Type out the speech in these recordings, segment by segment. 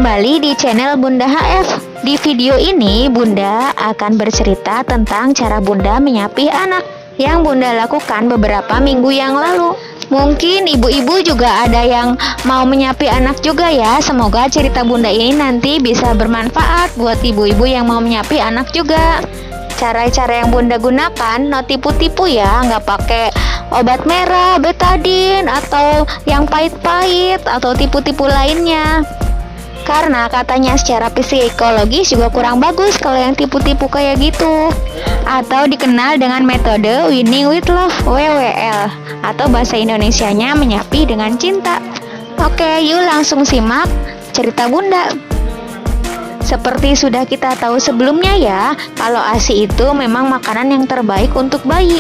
kembali di channel Bunda HF. Di video ini Bunda akan bercerita tentang cara Bunda menyapih anak yang Bunda lakukan beberapa minggu yang lalu. Mungkin ibu-ibu juga ada yang mau menyapih anak juga ya. Semoga cerita Bunda ini nanti bisa bermanfaat buat ibu-ibu yang mau menyapih anak juga. Cara-cara yang Bunda gunakan no tipu-tipu ya, nggak pakai obat merah, betadine, atau yang pahit-pahit atau tipu-tipu lainnya. Karena katanya secara psikologis juga kurang bagus kalau yang tipu-tipu kayak gitu. Atau dikenal dengan metode winning with love, WWL, atau bahasa Indonesianya menyapih dengan cinta. Oke, yuk langsung simak cerita Bunda. Seperti sudah kita tahu sebelumnya ya, kalau ASI itu memang makanan yang terbaik untuk bayi.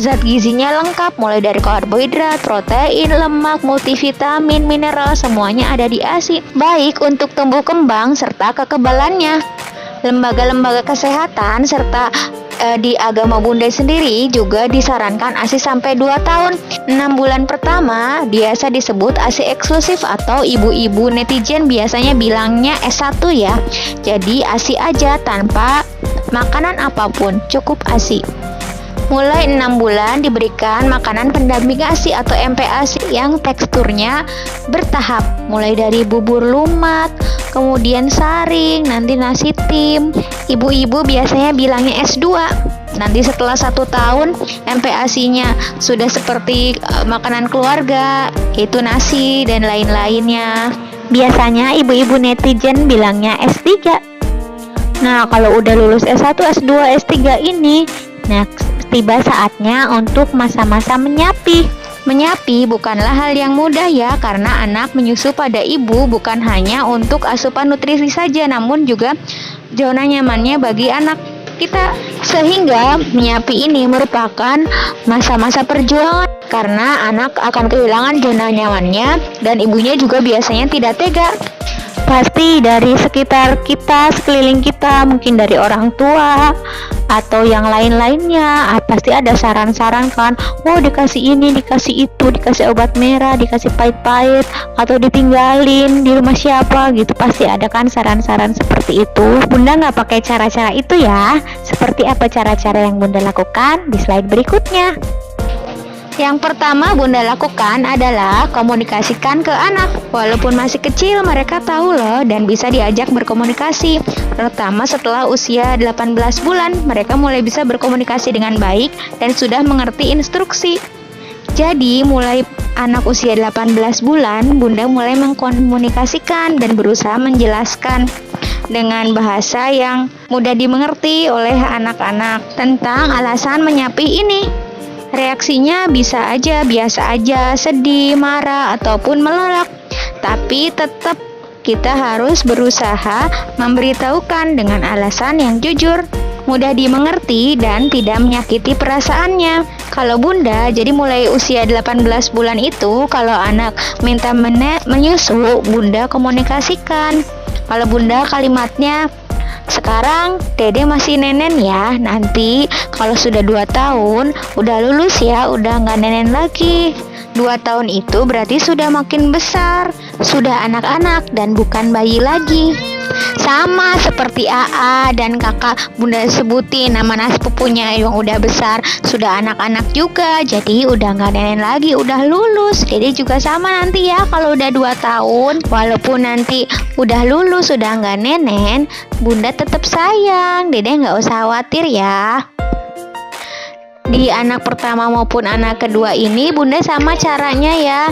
Zat gizinya lengkap, mulai dari karbohidrat, protein, lemak, multivitamin, mineral, semuanya ada di ASI. Baik untuk tumbuh kembang serta kekebalannya. Lembaga-lembaga kesehatan serta di agama Bunda sendiri juga disarankan ASI sampai 2 tahun. 6 bulan pertama biasa disebut ASI eksklusif atau ibu-ibu netizen biasanya bilangnya S1 ya. Jadi ASI aja tanpa makanan apapun, cukup ASI. Mulai 6 bulan diberikan makanan pendamping ASI atau MPASI yang teksturnya bertahap, mulai dari bubur lumak, kemudian saring, nanti nasi tim. Ibu-ibu biasanya bilangnya S2. Nanti setelah 1 tahun MPASI-nya sudah seperti makanan keluarga, itu nasi dan lain-lainnya. Biasanya ibu-ibu netizen bilangnya S3. Nah, kalau udah lulus S1, S2, S3 ini, nah tiba saatnya untuk masa-masa menyapih. Menyapih bukanlah hal yang mudah ya, karena anak menyusu pada ibu bukan hanya untuk asupan nutrisi saja, namun juga zona nyamannya bagi anak kita. Sehingga menyapih ini merupakan masa-masa perjuangan, karena anak akan kehilangan zona nyamannya dan ibunya juga biasanya tidak tega. Pasti dari sekitar kita, sekeliling kita, mungkin dari orang tua atau yang lain-lainnya, pasti ada saran-saran kan, oh dikasih ini, dikasih itu, dikasih obat merah, dikasih pahit-pahit, atau ditinggalin di rumah siapa gitu. Pasti ada kan saran-saran seperti itu. Bunda nggak pakai cara-cara itu ya. Seperti apa cara-cara yang Bunda lakukan di slide berikutnya. Yang pertama Bunda lakukan adalah komunikasikan ke anak. Walaupun masih kecil, mereka tahu loh dan bisa diajak berkomunikasi. Terutama setelah usia 18 bulan, mereka mulai bisa berkomunikasi dengan baik dan sudah mengerti instruksi. Jadi mulai anak usia 18 bulan, Bunda mulai mengkomunikasikan dan berusaha menjelaskan dengan bahasa yang mudah dimengerti oleh anak-anak tentang alasan menyapih ini. Reaksinya bisa aja, biasa aja, sedih, marah, ataupun menolak. Tapi tetap kita harus berusaha memberitahukan dengan alasan yang jujur, mudah dimengerti, dan tidak menyakiti perasaannya. Kalau Bunda, jadi mulai usia 18 bulan itu, kalau anak minta menyusu, Bunda komunikasikan. Kalau Bunda kalimatnya, sekarang Dede masih nenen ya, nanti kalau sudah 2 tahun udah lulus ya, udah nggak nenen lagi. 2 tahun itu berarti sudah makin besar, sudah anak-anak dan bukan bayi lagi. Sama seperti AA dan kakak Bunda sebutin nama sepupunya yang udah besar, sudah anak-anak juga, jadi udah nggak nenen lagi, udah lulus. Dede juga sama nanti ya, kalau udah 2 tahun, walaupun nanti udah lulus, udah nggak nenen, Bunda tetap sayang. Dede nggak usah khawatir ya. Di anak pertama maupun anak kedua ini Bunda sama caranya ya.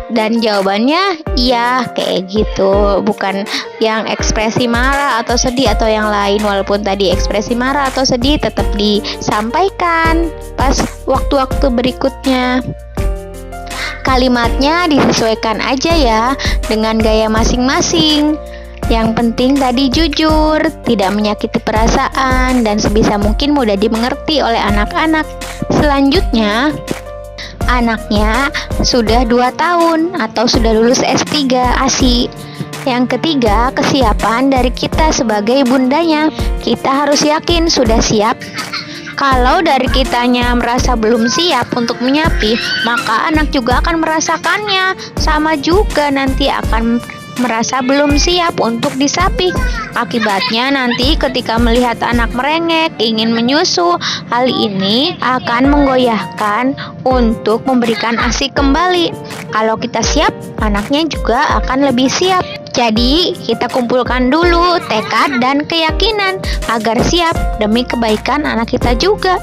Dan jawabannya iya kayak gitu, bukan yang ekspresi marah atau sedih atau yang lain. Walaupun tadi ekspresi marah atau sedih tetap disampaikan pas waktu-waktu berikutnya. Kalimatnya disesuaikan aja ya dengan gaya masing-masing. Yang penting tadi jujur, tidak menyakiti perasaan, dan sebisa mungkin mudah dimengerti oleh anak-anak. Selanjutnya, anaknya sudah 2 tahun atau sudah lulus S3 ASI. Yang ketiga, kesiapan dari kita sebagai bundanya. Kita harus yakin sudah siap. Kalau dari kitanya merasa belum siap untuk menyapih, maka anak juga akan merasakannya. Sama juga nanti akan merasa belum siap untuk disapi. Akibatnya nanti ketika melihat anak merengek, ingin menyusu, hal ini akan menggoyahkan untuk memberikan ASI kembali. Kalau kita siap, anaknya juga akan lebih siap. Jadi, kita kumpulkan dulu tekad dan keyakinan agar siap demi kebaikan anak kita juga.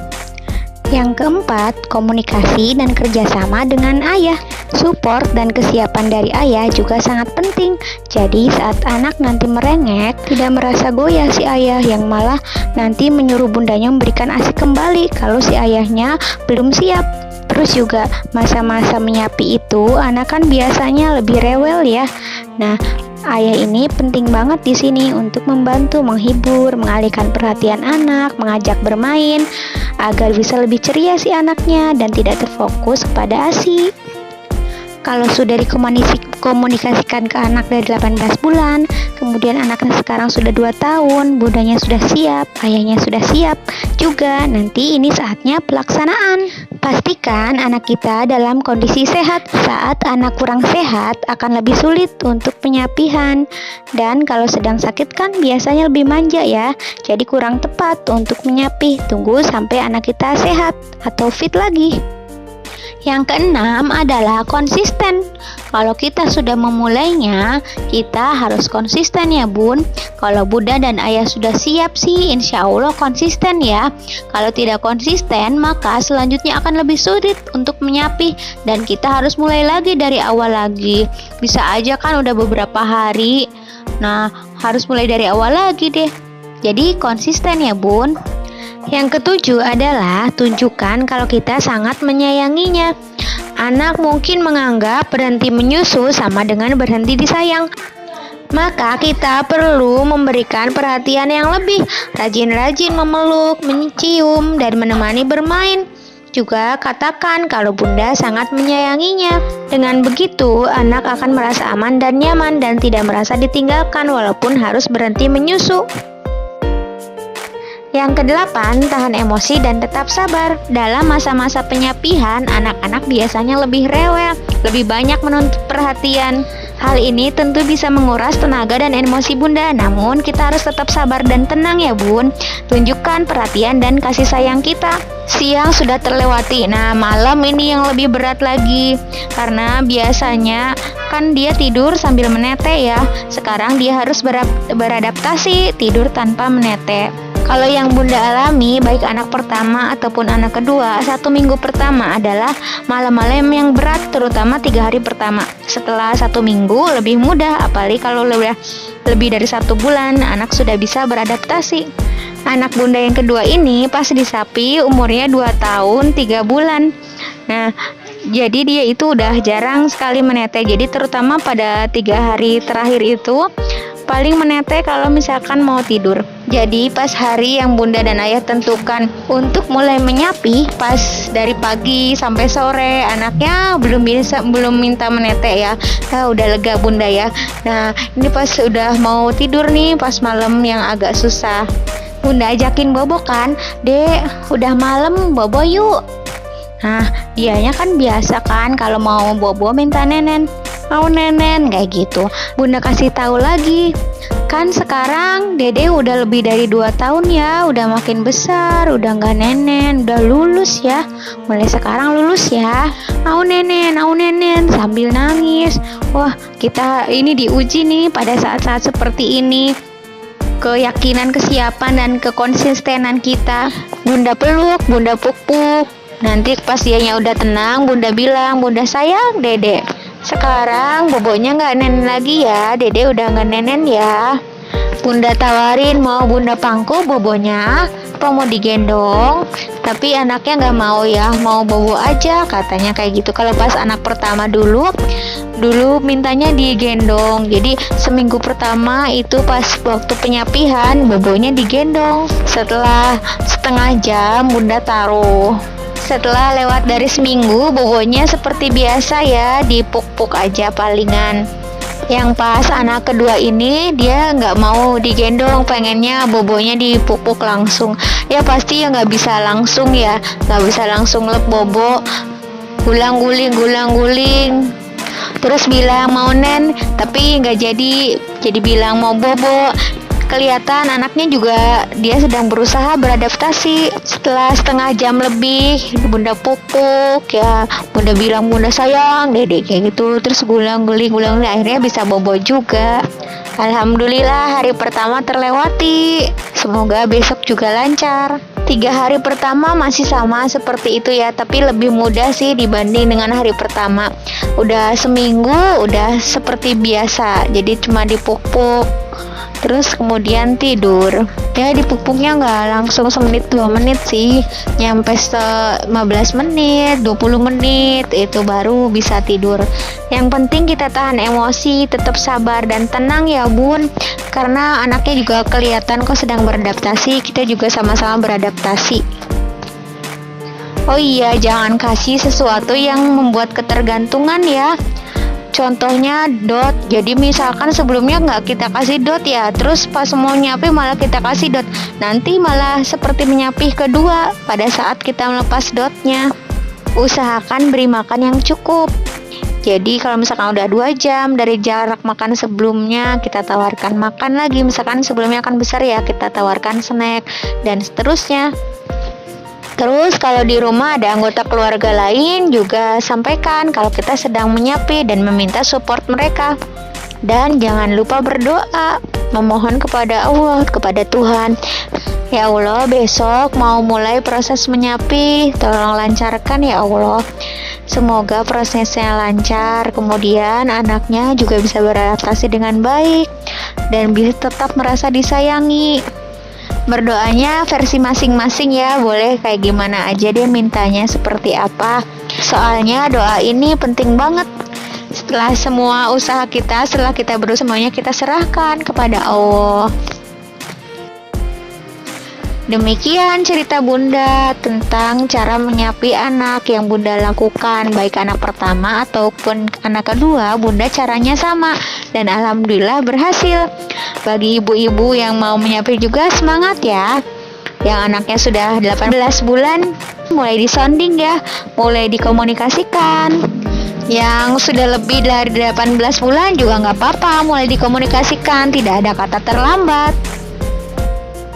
Yang keempat, komunikasi dan kerjasama dengan ayah. Support dan kesiapan dari ayah juga sangat penting. Jadi saat anak nanti merengek, tidak merasa goyah si ayah, yang malah nanti menyuruh bundanya memberikan ASI kembali kalau si ayahnya belum siap. Terus juga masa-masa menyapi itu anak kan biasanya lebih rewel ya. Nah, ayah ini penting banget di sini untuk membantu menghibur, mengalihkan perhatian anak, mengajak bermain agar bisa lebih ceria si anaknya dan tidak terfokus kepada ASI. Kalau sudah dikomunikasikan ke anak dari 18 bulan, kemudian anaknya sekarang sudah 2 tahun, bundanya sudah siap, ayahnya sudah siap juga, nanti ini saatnya pelaksanaan. Pastikan anak kita dalam kondisi sehat. Saat anak kurang sehat akan lebih sulit untuk penyapihan. Dan kalau sedang sakit kan biasanya lebih manja ya, jadi kurang tepat untuk menyapih. Tunggu sampai anak kita sehat atau fit lagi. Yang keenam adalah konsisten. Kalau kita sudah memulainya, kita harus konsisten ya bun. Kalau bunda dan ayah sudah siap sih, insya Allah konsisten ya. Kalau tidak konsisten, maka selanjutnya akan lebih sulit untuk menyapih. Dan kita harus mulai lagi dari awal lagi. Bisa aja kan udah beberapa hari. Nah, harus mulai dari awal lagi deh. Jadi konsisten ya bun. Yang ketujuh adalah tunjukkan kalau kita sangat menyayanginya. Anak mungkin menganggap berhenti menyusu sama dengan berhenti disayang. Maka kita perlu memberikan perhatian yang lebih, rajin-rajin memeluk, mencium, dan menemani bermain. Juga katakan kalau bunda sangat menyayanginya. Dengan begitu, anak akan merasa aman dan nyaman dan tidak merasa ditinggalkan walaupun harus berhenti menyusu. Yang kedelapan, tahan emosi dan tetap sabar. Dalam masa-masa penyapihan, anak-anak biasanya lebih rewel, lebih banyak menuntut perhatian. Hal ini tentu bisa menguras tenaga dan emosi bunda, namun kita harus tetap sabar dan tenang ya bun. Tunjukkan perhatian dan kasih sayang kita. Siang sudah terlewati, nah malam ini yang lebih berat lagi. Karena biasanya kan dia tidur sambil menete ya. Sekarang dia harus beradaptasi tidur tanpa menete. Kalau yang bunda alami, baik anak pertama ataupun anak kedua, 1 minggu pertama adalah malam-malam yang berat, terutama 3 hari pertama. Setelah 1 minggu lebih mudah, apalagi kalau lebih dari 1 bulan, anak sudah bisa beradaptasi. Anak bunda yang kedua ini pas disapi umurnya 2 tahun 3 bulan. Nah, jadi dia itu udah jarang sekali menete. Jadi terutama pada 3 hari terakhir itu paling menete kalau misalkan mau tidur. Jadi pas hari yang bunda dan ayah tentukan untuk mulai menyapi, pas dari pagi sampai sore anaknya belum minta menete ya. Nah, udah lega bunda ya. Nah, ini pas udah mau tidur nih, pas malam yang agak susah, bunda ajakin bobo kan, "Dek, udah malam, bobo yuk." Nah, dianya kan biasa kan kalau mau bobo minta nenen. Mau nenen kayak gitu. Bunda kasih tahu lagi, kan sekarang dede udah lebih dari 2 tahun ya, udah makin besar, udah nggak nenen, udah lulus ya, mulai sekarang lulus ya. Mau nenen sambil nangis. Wah, kita ini diuji nih pada saat-saat seperti ini. Keyakinan, kesiapan, dan kekonsistenan kita. Bunda peluk, bunda pupuk. Nanti pas dianya udah tenang, bunda bilang, "Bunda sayang dede. Sekarang bobonya nggak nenen lagi ya, dede udah nggak nenen ya." Bunda tawarin mau bunda pangku bobonya apa mau digendong, tapi anaknya nggak mau ya, mau bobo aja katanya kayak gitu. Kalau pas anak pertama dulu mintanya digendong. Jadi seminggu pertama itu pas waktu penyapihan bobonya digendong. Setelah setengah jam bunda taruh. Setelah lewat dari seminggu, bobonya seperti biasa ya, dipuk-puk aja palingan. Yang pas anak kedua ini dia nggak mau digendong, pengennya bobonya dipuk-puk langsung. Ya pasti ya nggak bisa langsung ya, nggak bisa langsung lep bobo, gulang-guling. Terus bilang mau nen, tapi nggak jadi bilang mau bobo. Kelihatan anaknya juga dia sedang berusaha beradaptasi. Setelah setengah jam lebih, bunda pupuk ya, bunda bilang bunda sayang dedek kayak gitu. Terus gulang-guling akhirnya bisa bobo juga. Alhamdulillah hari pertama terlewati. Semoga besok juga lancar. 3 hari pertama masih sama seperti itu ya, tapi lebih mudah sih dibanding dengan hari pertama. Udah seminggu udah seperti biasa, jadi cuma dipupuk terus kemudian tidur. Ya dipupuknya nggak langsung semenit 2 menit sih, nyampe 15 menit 20 menit itu baru bisa tidur. Yang penting kita tahan emosi, tetap sabar dan tenang ya bun, karena anaknya juga kelihatan kok sedang beradaptasi, kita juga sama-sama beradaptasi. Oh iya, jangan kasih sesuatu yang membuat ketergantungan ya. Contohnya dot. Jadi misalkan sebelumnya nggak kita kasih dot ya, terus pas mau nyapi malah kita kasih dot. Nanti malah seperti menyapih kedua pada saat kita melepas dotnya. Usahakan beri makan yang cukup. Jadi kalau misalkan udah 2 jam dari jarak makan sebelumnya, kita tawarkan makan lagi. Misalkan sebelumnya akan besar ya, kita tawarkan snack dan seterusnya. Terus kalau di rumah ada anggota keluarga lain juga sampaikan kalau kita sedang menyapi dan meminta support mereka. Dan jangan lupa berdoa, memohon kepada Allah, kepada Tuhan. Ya Allah, besok mau mulai proses menyapi, tolong lancarkan ya Allah. Semoga prosesnya lancar, kemudian anaknya juga bisa beradaptasi dengan baik dan bisa tetap merasa disayangi. Berdoanya versi masing-masing ya, boleh kayak gimana aja deh mintanya seperti apa. Soalnya doa ini penting banget. Setelah semua usaha kita, setelah kita berusaha, semuanya kita serahkan kepada Allah. Demikian cerita bunda tentang cara menyapi anak yang bunda lakukan, baik anak pertama ataupun anak kedua. Bunda caranya sama dan alhamdulillah berhasil. Bagi ibu-ibu yang mau menyapi juga semangat ya. Yang anaknya sudah 18 bulan mulai disonding ya, mulai dikomunikasikan. Yang sudah lebih dari 18 bulan juga nggak apa-apa, mulai dikomunikasikan, tidak ada kata terlambat.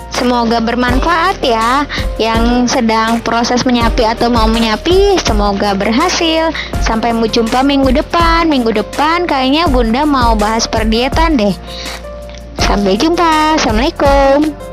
Semoga bermanfaat ya. Yang sedang proses menyapi atau mau menyapi, semoga berhasil. Sampai jumpa minggu depan. Minggu depan kayaknya bunda mau bahas perdietan deh. Sampai jumpa. Assalamualaikum.